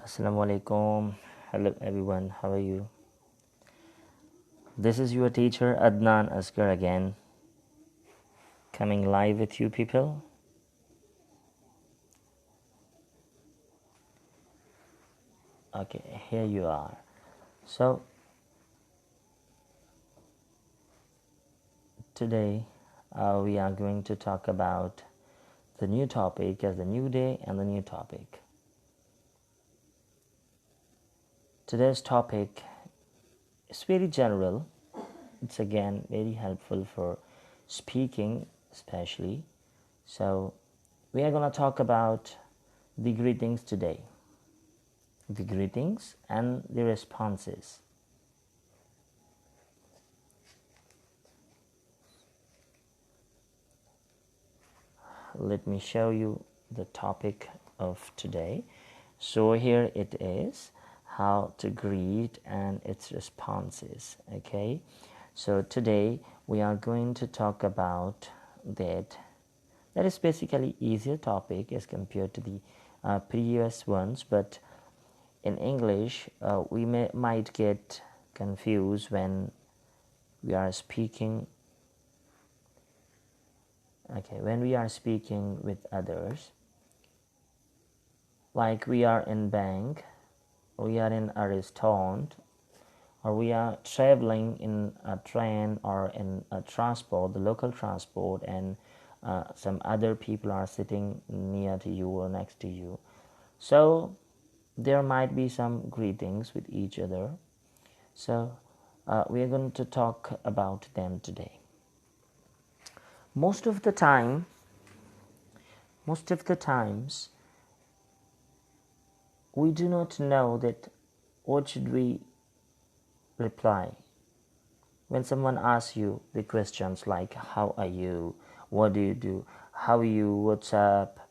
Assalamu alaikum. Hello everyone, how are you? This is your teacher Adnan Asghar again, coming live with you people. Okay, here you are. So, today we are going to talk about the new topic as the new day and the new topic. Today's topic is very general. It's again very helpful for speaking, especially. So, we are going to talk about the greetings today. The greetings and the responses. Let me show you the topic of today. So here it is, how to greet and its responses. Okay, so today we are going to talk about that. That is basically easier topic as compared to the previous ones, but in English we might get confused when we are speaking when we are speaking with others, like we are in bank, we are in a restaurant, or we are traveling in a train or in a transport, the local transport, and some other people are sitting near to you or next to you. So there might be some greetings with each other. So we are going to talk about them today. Most of the times, we do not know that what should we reply when someone asks you the questions like how are you, what do you do, how are you, what's up,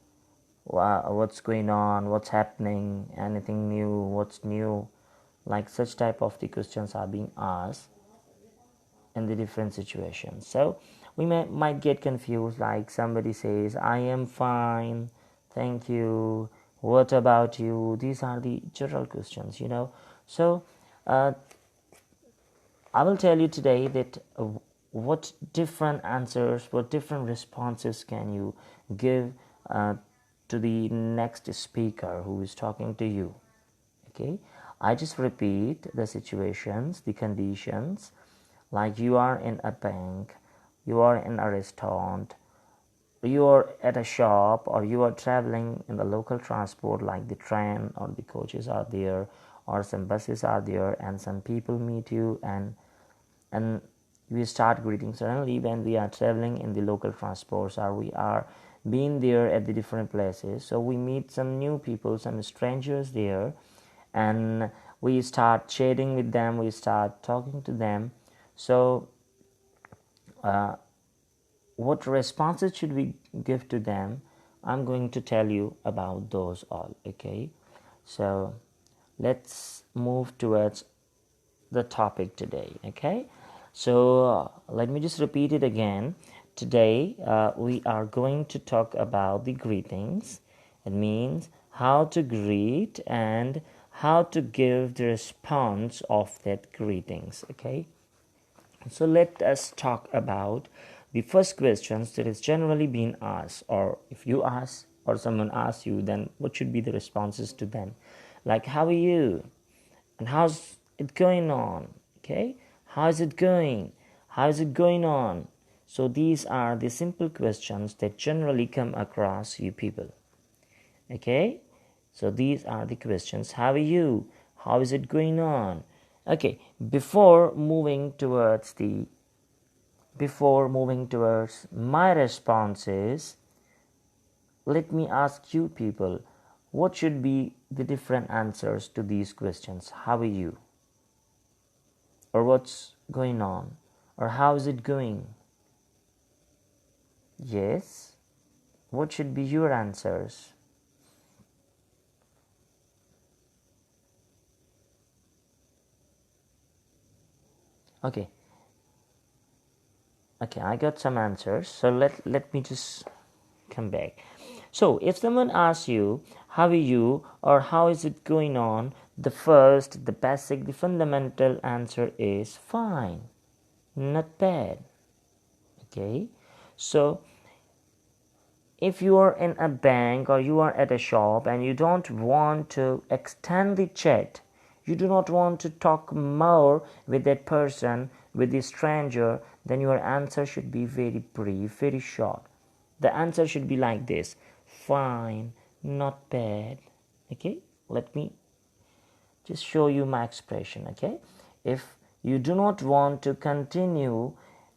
what's going on, what's happening, anything new, what's new, like such type of the questions are being asked in the different situations. So we might get confused, like somebody says I am fine, thank you, what about you. These are the general questions, so I will tell you today that what different answers, what different responses can you give to the next speaker who is talking to you. Okay, I just repeat the situations, the conditions, like you are in a bank, you are in a restaurant, you are at a shop, or you are traveling in the local transport like the train or the coaches are there, or some buses are there, and some people meet you, and we start greeting. Suddenly when we are traveling in the local transports, or we are being there at the different places, so we meet some new people, some strangers there, and we start chatting with them, we start talking to them. So what responses should we give to them? I'm going to tell you about those all. Okay, so let's move towards the topic today. Okay, so let me just repeat it again. Today we are going to talk about the greetings. It means how to greet and how to give the response of that greetings. Okay, so let us talk about the first questions that is generally being asked, or if you ask or someone asks you, then what should be the responses to them, like how are you and how's it going on. Okay, how's it going, how's it going on. So these are the simple questions that generally come across you people. Okay, so these are the questions. How are you, how is it going on. Okay, before moving towards my responses, let me ask you people, what should be the different answers to these questions? How are you, or what's going on, or how is it going? Yes, what should be your answers? Okay, I got some answers, so let me just come back. So if someone asks you how are you or how is it going on, the first, the basic, the fundamental answer is fine, not bad. Okay, so if you are in a bank or you are at a shop and you don't want to extend the chat, you do not want to talk more with that person, with the stranger, then your answer should be very brief, very short. The answer should be like this: fine, not bad. Okay, let me just show you my expression. Okay, if you do not want to continue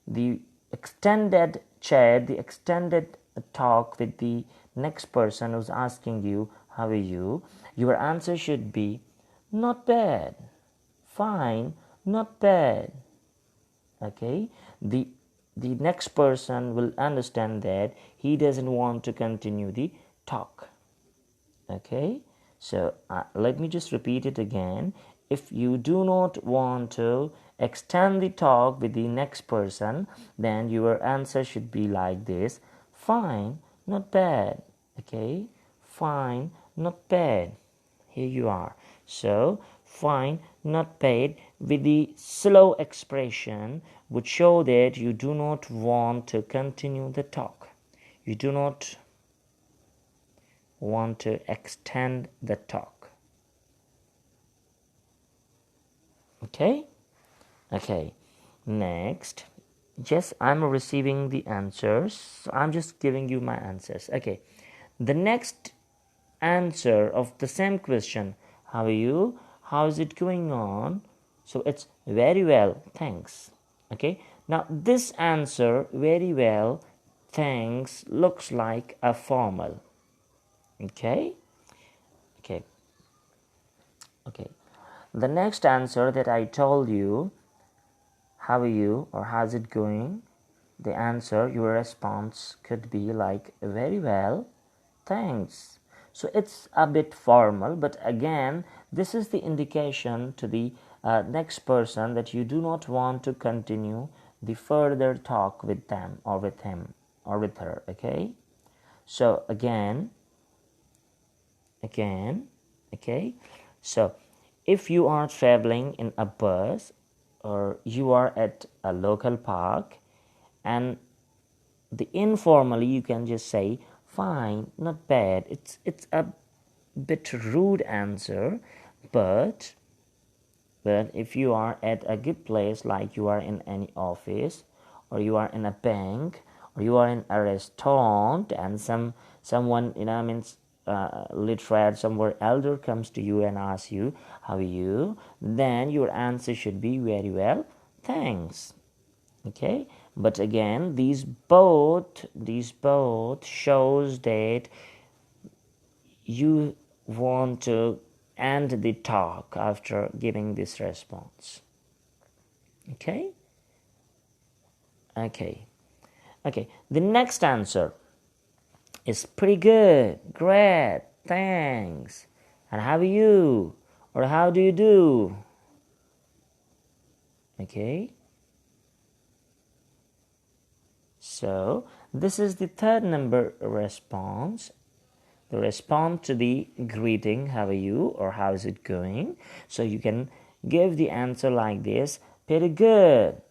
the extended chat, the extended talk with the next person who's asking you how are you, your answer should be not bad, fine, not bad. Okay, the next person will understand that he doesn't want to continue the talk. Okay, so let me just repeat it again. If you do not want to extend the talk with the next person, then your answer should be like this: fine, not bad. Okay, fine, not bad. Here you are. So fine, not bad with the slow expression would show that you do not want to continue the talk. You do not want to extend the talk. Okay, next. Yes, I'm receiving the answers, so I'm just giving you my answers. Okay, the next answer of the same question: how are you, how is it going on? So it's very well, thanks. Okay, now this answer, very well, thanks, looks like a formal. Okay, the next answer that I told you, how are you or how's it going, the answer, your response could be like very well, thanks. So it's a bit formal, but again, this is the indication to the next person that you do not want to continue the further talk with them or with him or with her. Okay, so again, okay, so if you are traveling in a bus or you are at a local park, and the informally you can just say fine, not bad. It's a bit rude answer, but if you are at a good place, like you are in any office or you are in a bank or you are in a restaurant and someone literate somewhere elder comes to you and asks you how are you, then your answer should be very well, thanks. Okay, but again, these both shows that you want to end the talk after giving this response. Okay, the next answer is pretty good, great, thanks, and how are you or how do you do. Okay, so this is the third number response, the response to the greeting, how are you or how is it going. So you can give the answer like this: pretty good,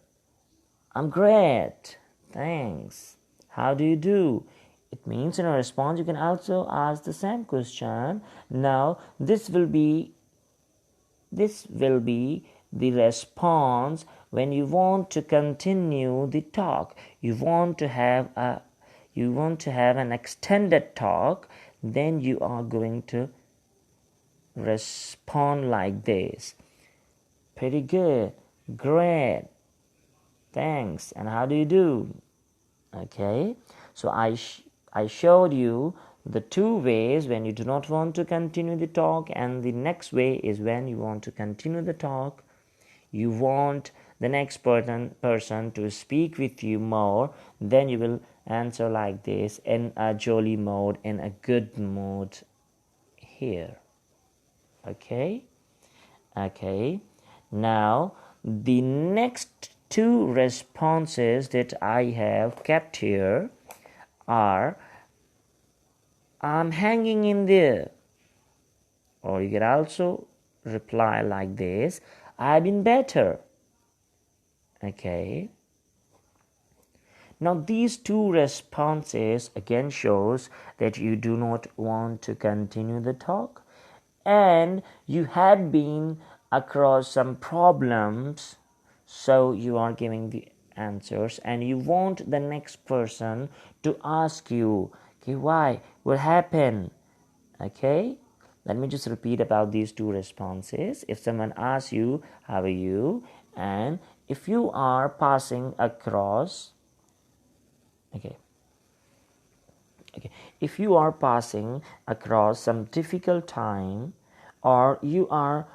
I'm great, thanks, how do you do. It means in a response you can also ask the same question. Now this will be the response when you want to continue the talk, you want to have an extended talk, then you are going to respond like this: pretty good, great, thanks, and how do you do. Okay, so I showed you the two ways when you do not want to continue the talk, and the next way is when you want to continue the talk, you want the next person to speak with you more, then you will answer like this: in a jolly mode, in a good mood here. Okay, now the next two responses that I have kept here are: I'm hanging in there, Or you can also reply like this: I've been better. Okay. Now these two responses again shows that you do not want to continue the talk, and you had been across some problems, so you are giving the answers, and you want the next person to ask you, okay, why, what happened. Okay, let me just repeat about these two responses. If someone asks you, how are you, and if you are passing across, okay, if you are passing across some difficult time, or you are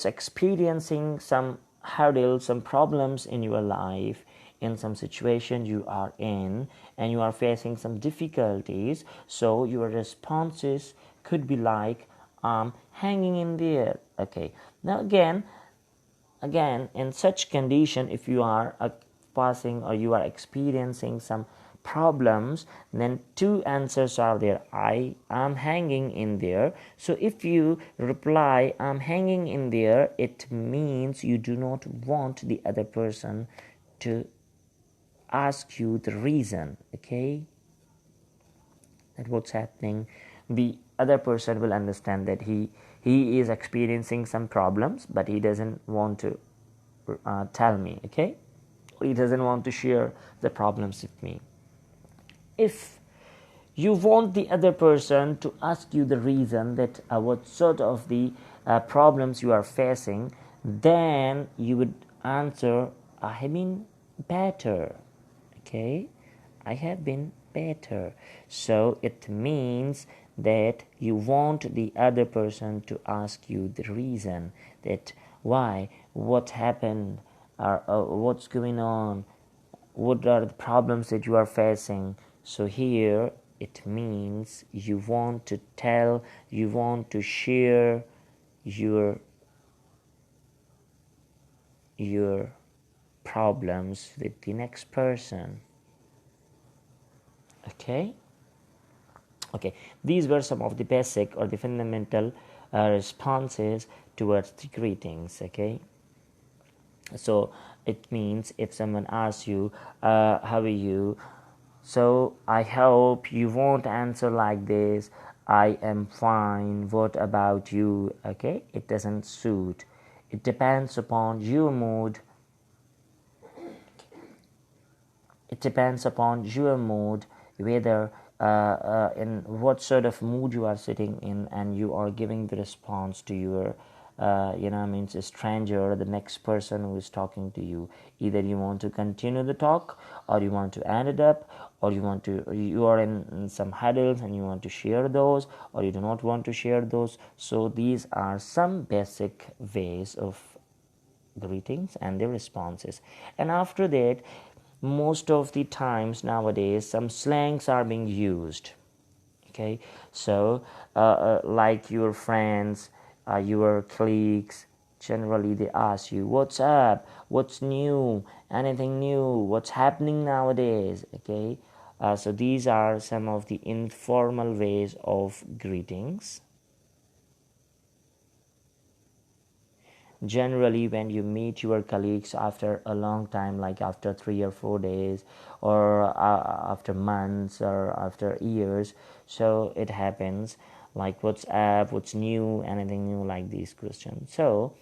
experiencing some hurdles, some problems in your life, in some situation you are in, and you are facing some difficulties, so your responses could be like, hanging in there. Okay, now again in such condition, if you are passing or you are experiencing some problems, then two answers are there: I am hanging in there. So if you reply I'm hanging in there, it means you do not want the other person to ask you the reason. Okay, that what's happening, the other person will understand that he is experiencing some problems, but he doesn't want to tell me. Okay, he doesn't want to share the problems with me. If you want the other person to ask you the reason that what sort of the problems you are facing, then you would answer, I have been better. Okay, I have been better. So it means that you want the other person to ask you the reason, that why, what happened, or what's going on, what are the problems that you are facing. So here it means you want to tell, you want to share your problems with the next person. Okay, these were some of the basic or the fundamental responses towards the greetings. Okay, so it means if someone asks you, how are you, so I hope you won't answer like this, I am fine, what about you. Okay, it doesn't suit. It depends upon your mood. It depends upon your mood, whether in what sort of mood you are sitting in, and you are giving the response to your a stranger, the next person who is talking to you. Either you want to continue the talk, or you want to end it up, or you are in some huddles and you want to share those, or you do not want to share those. So these are some basic ways of greetings and their responses. And after that, most of the times nowadays some slangs are being used. Okay, so like your friends, your colleagues, generally they ask you, what's up, what's new, anything new, what's happening nowadays. Okay, so these are some of the informal ways of greetings. Generally when you meet your colleagues after a long time, like after 3 or 4 days, or after months, or after years, so it happens like, what's up, what's new, anything new, like these questions. So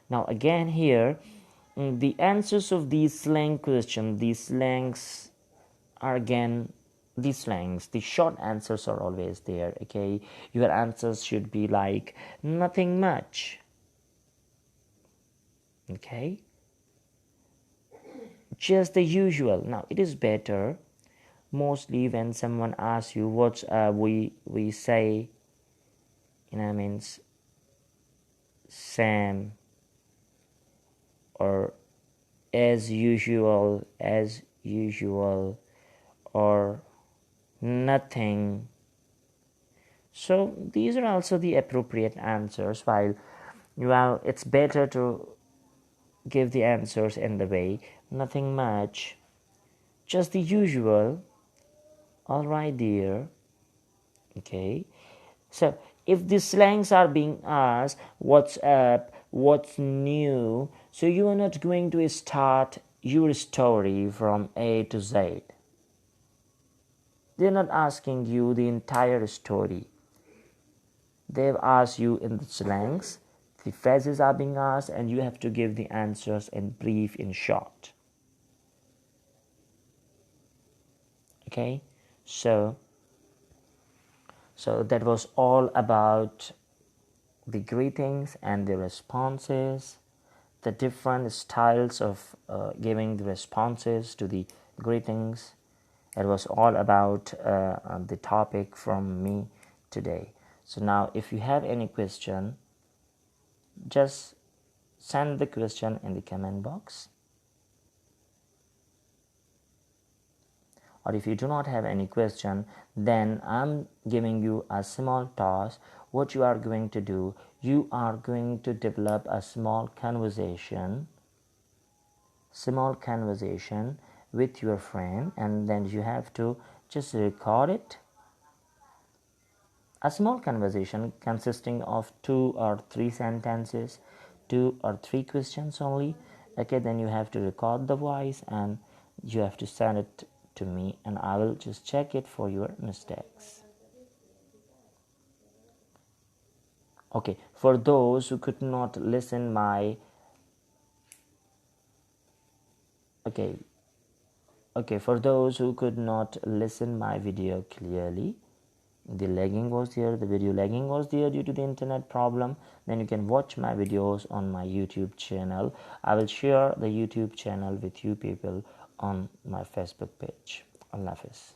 now again here, the answers of these slang questions, these slangs are again these slangs, the short answers are always there. Okay, your answers should be like, nothing much. Okay, just the usual. Now it is better mostly when someone asks you what's we say, means Sam, or as usual, or nothing. So these are also the appropriate answers. While it's better to give the answers in the way, nothing much, just the usual, all right dear. Okay, so if the slangs are being asked, what's up, what's new, so you are not going to start your story from A to Z. They're not asking you the entire story. They've asked you in the slangs, the phrases are being asked, and you have to give the answers in brief, in short. Okay, so that was all about the greetings and the responses, the different styles of giving the responses to the greetings. It was all about the topic from me today. So now if you have any question, just send the question in the comment box. Or if you do not have any question, then I'm giving you a small task. What you are going to do, you are going to develop a small conversation with your friend, and then you have to just record it. A small conversation consisting of 2 or 3 sentences, 2 or 3 questions only. Okay, then you have to record the voice and you have to send it to me, and I will just check it for your mistakes. Okay, for those who could not listen my for those who could not listen my video clearly, the lagging was there, the video lagging was there due to the internet problem, then you can watch my videos on my YouTube channel. I will share the YouTube channel with you people on my Facebook page. Allah Hafiz.